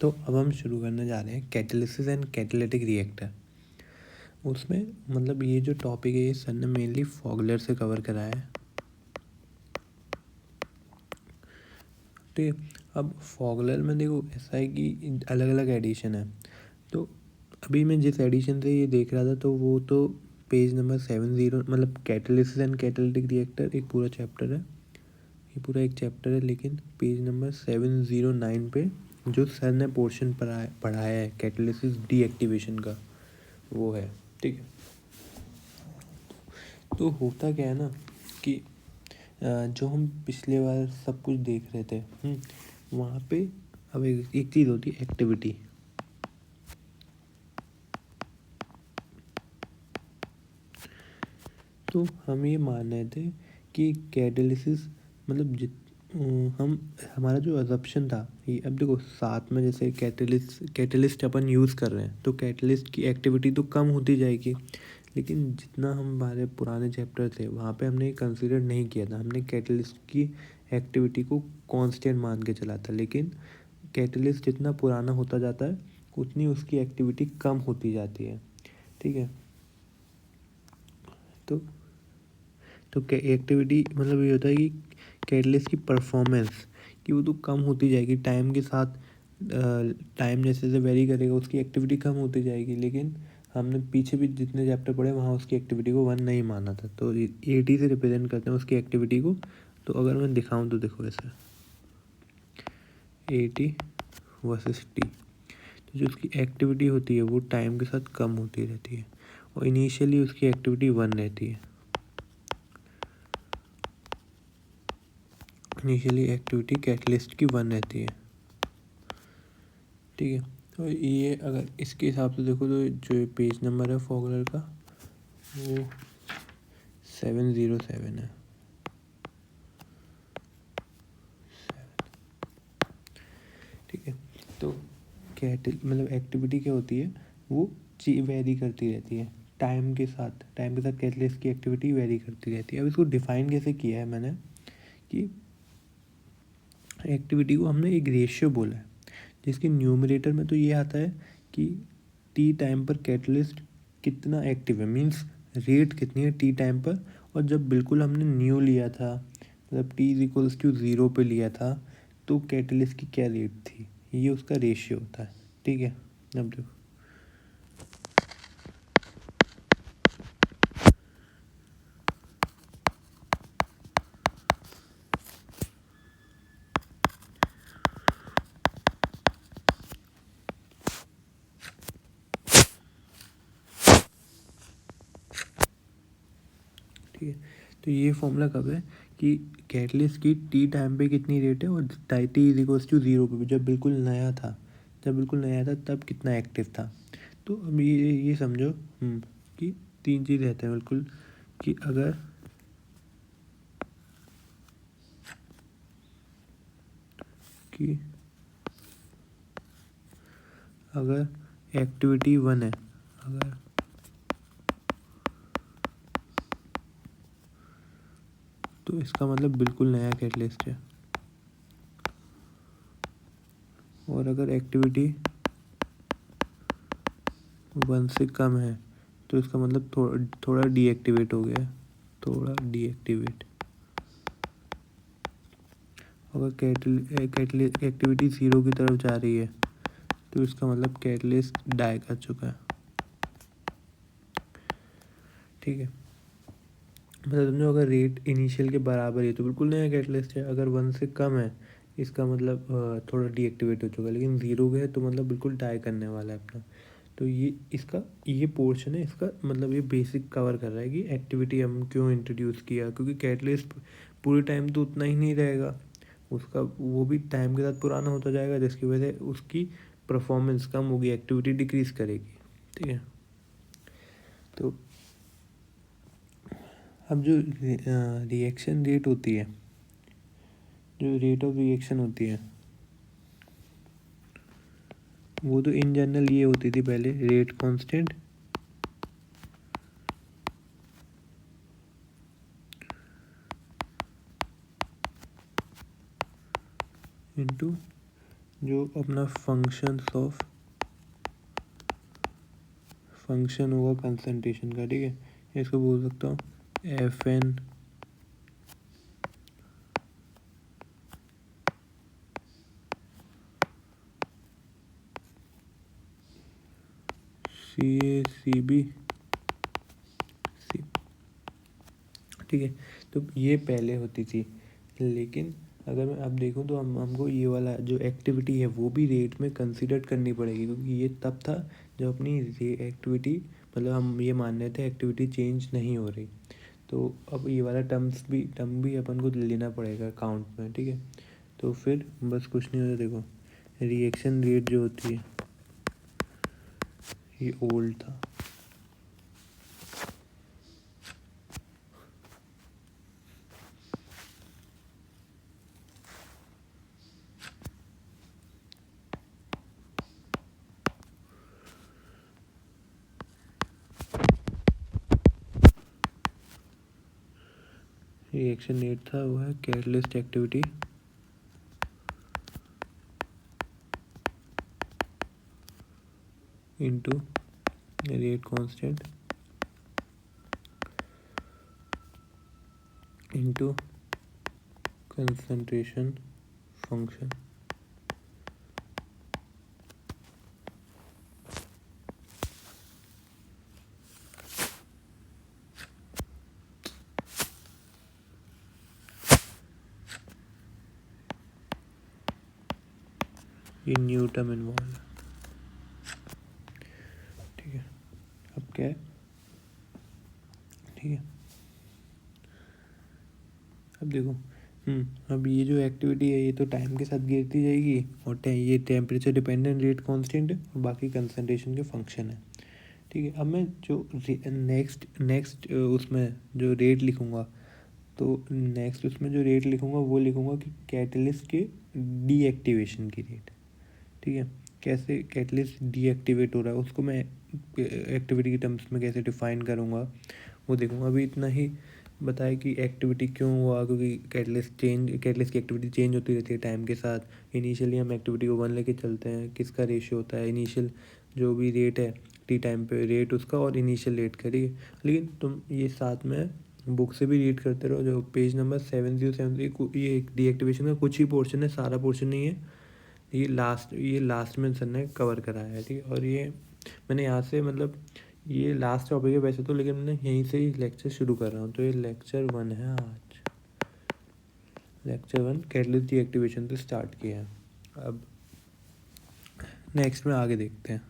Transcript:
तो अब हम शुरू करने जा रहे हैं कैटालिसिस एंड कैटालिटिक रिएक्टर। उसमें मतलब ये जो टॉपिक है ये सर ने मेनली फॉगलर से कवर कराया है। ठीक है, अब फॉगलर में देखो ऐसा है कि अलग अलग एडिशन है। तो अभी मैं जिस एडिशन से ये देख रहा था तो वो तो पेज नंबर 70 मतलब कैटालिसिस एंड कैटालिटिक रिएक्टर एक पूरा चैप्टर है, ये पूरा एक चैप्टर है, लेकिन पेज नंबर 709 पे जो सर ने पोर्शन पढ़ाया है कैटालिसिस डीएक्टिवेशन का वो है। ठीक है, तो होता क्या है ना कि जो हम पिछले बार सब कुछ देख रहे थे वहाँ पे अब एक चीज़ होती है एक्टिविटी। तो हम ये मान रहे थे कि कैटालिसिस मतलब हम हमारा जो अजप्शन था ये, अब देखो साथ में जैसे कैटलिस्ट अपन यूज़ कर रहे हैं तो कैटलिस्ट की एक्टिविटी तो कम होती जाएगी, लेकिन जितना हम हमारे पुराने चैप्टर थे वहाँ पे हमने कंसिडर नहीं किया था, हमने कैटलिस्ट की एक्टिविटी को कांस्टेंट मान के चला था। लेकिन कैटलिस्ट जितना पुराना होता जाता है उतनी उसकी एक्टिविटी कम होती जाती है। ठीक है, तो एक्टिविटी मतलब ये होता है कि कैटलिस्ट की परफॉर्मेंस कि वो तो कम होती जाएगी टाइम के साथ। टाइम जैसे जैसे वेरी करेगा उसकी एक्टिविटी कम होती जाएगी, लेकिन हमने पीछे भी जितने चैप्टर पढ़े वहाँ उसकी एक्टिविटी को 1 नहीं माना था, तो 80 से रिप्रेजेंट करते हैं उसकी एक्टिविटी को। तो अगर मैं दिखाऊँ तो देखो ऐसा 80 वर्सेस टी, तो जो उसकी एक्टिविटी होती है वो टाइम के साथ कम होती रहती है और इनिशियली उसकी एक्टिविटी 1 रहती है। इनिशियली एक्टिविटी कैटलिस्ट की 1 रहती है। ठीक है, तो ये अगर इसके हिसाब से देखो तो जो पेज नंबर है फॉगलर का वो 707 है। ठीक है, तो मतलब एक्टिविटी क्या होती है वो वेरी करती रहती है टाइम के साथ कैटलिस्ट की एक्टिविटी वेरी करती रहती है। अब इसको डिफाइन कैसे किया है मैंने कि एक्टिविटी को हमने एक रेशियो बोला है जिसके न्यूमरेटर में तो ये आता है कि टी टाइम पर कैटलिस्ट कितना एक्टिव है, मींस रेट कितनी है टी टाइम पर। और जब बिल्कुल हमने न्यू लिया था मतलब टी इज इक्वल्स टू 0 पे लिया था तो कैटलिस्ट की क्या रेट थी, ये उसका रेशियो होता है। ठीक है, अब देखो ठीक है, तो ये फॉर्मूला कब है कि कैटलिस्ट की टी टाइम पे कितनी रेट है और टी इज इक्वल्स टू 0 पे जब बिल्कुल नया था, तब कितना एक्टिव था। तो अब ये समझो कि 3 चीज़ रहते हैं बिल्कुल कि अगर एक्टिविटी 1 है, अगर तो इसका मतलब बिल्कुल नया कैटलिस्ट है। और अगर एक्टिविटी 1 से कम है तो इसका मतलब थोड़ा डीएक्टिवेट हो गया है, थोड़ा डीएक्टिवेट। अगर एक्टिविटी 0 की तरफ जा रही है तो इसका मतलब कैटलिस्ट डाई कर चुका है। ठीक है, मतलब समझो अगर रेट इनिशियल के बराबर है तो बिल्कुल नया कैटलिस्ट है, अगर 1 से कम है इसका मतलब थोड़ा डीएक्टिवेट हो चुका है, लेकिन 0 है तो मतलब बिल्कुल डाई करने वाला है अपना। तो ये पोर्शन है इसका, मतलब ये बेसिक कवर कर रहा है कि एक्टिविटी हम क्यों इंट्रोड्यूस किया, क्योंकि कैटलिस्ट पूरे टाइम तो उतना ही नहीं रहेगा, उसका वो भी टाइम के साथ पुराना होता जाएगा जिसकी वजह से उसकी परफॉर्मेंस कम होगी, एक्टिविटी डिक्रीज़ करेगी। ठीक है, तो अब जो रिएक्शन रेट होती है, जो रेट ऑफ रिएक्शन होती है वो तो इन जनरल ये होती थी पहले रेट कांस्टेंट इनटू जो अपना फंक्शन होगा कंसंट्रेशन का, ठीक है। इसको बोल सकता हूँ FN CACB C, ठीक है। तो ये पहले होती थी, लेकिन अगर मैं अब देखूँ तो हमको ये वाला जो एक्टिविटी है वो भी रेट में कंसिडर करनी पड़ेगी, क्योंकि ये तब था जब अपनी एक्टिविटी, मतलब हम ये मान रहे थे एक्टिविटी चेंज नहीं हो रही। तो अब ये वाला टर्म भी अपन को लेना पड़ेगा अकाउंट में, ठीक है। तो फिर बस कुछ नहीं होता, देखो रिएक्शन रेट जो होती है ये ओल्ड था, रिएक्शन रेट था वो है catalyst activity into rate constant into concentration function. ये न्यू टर्म इन्वॉल्व है, ठीक है। अब क्या है, ठीक है। अब देखो अब ये जो एक्टिविटी है ये तो टाइम के साथ गिरती जाएगी, और ये टेम्परेचर डिपेंडेंट रेट कांस्टेंट है, और बाकी कंसंट्रेशन के फंक्शन है, ठीक है। अब मैं जो नेक्स्ट उसमें जो रेट लिखूँगा, तो नेक्स्ट उसमें जो रेट लिखूँगा वो लिखूँगा कि कैटलिस्ट के डीएक्टिवेशन की रेट, ठीक है। कैसे कैटलिस्ट डीएक्टिवेट हो रहा है उसको मैं एक्टिविटी के टर्म्स में कैसे डिफाइन करूँगा वो देखूँगा। अभी इतना ही बताया कि एक्टिविटी क्यों हुआ, क्योंकि कैटलिस्ट की एक्टिविटी चेंज होती रहती है टाइम के साथ। इनिशियली हम एक्टिविटी को 1 लेके चलते हैं, किसका रेशियो होता है इनिशियल जो भी रेट है टी टाइम पे रेट उसका और इनिशियल रेट का, ठीक है। लेकिन तुम ये साथ में बुक से भी रीड करते रहो, जो पेज नंबर 7073, ये डीएक्टिवेशन का कुछ ही पोर्शन है, सारा पोर्शन नहीं है। ये लास्ट में सर ने कवर कराया है, ठीक है। और ये मैंने यहाँ से मतलब ये लास्ट टॉपिक है वैसे तो, लेकिन मैं यहीं से ही लेक्चर शुरू कर रहा हूँ। तो ये लेक्चर 1 है आज, लेक्चर 1 कैटलिस्ट डीएक्टिवेशन से स्टार्ट किया है। अब नेक्स्ट में आगे देखते हैं।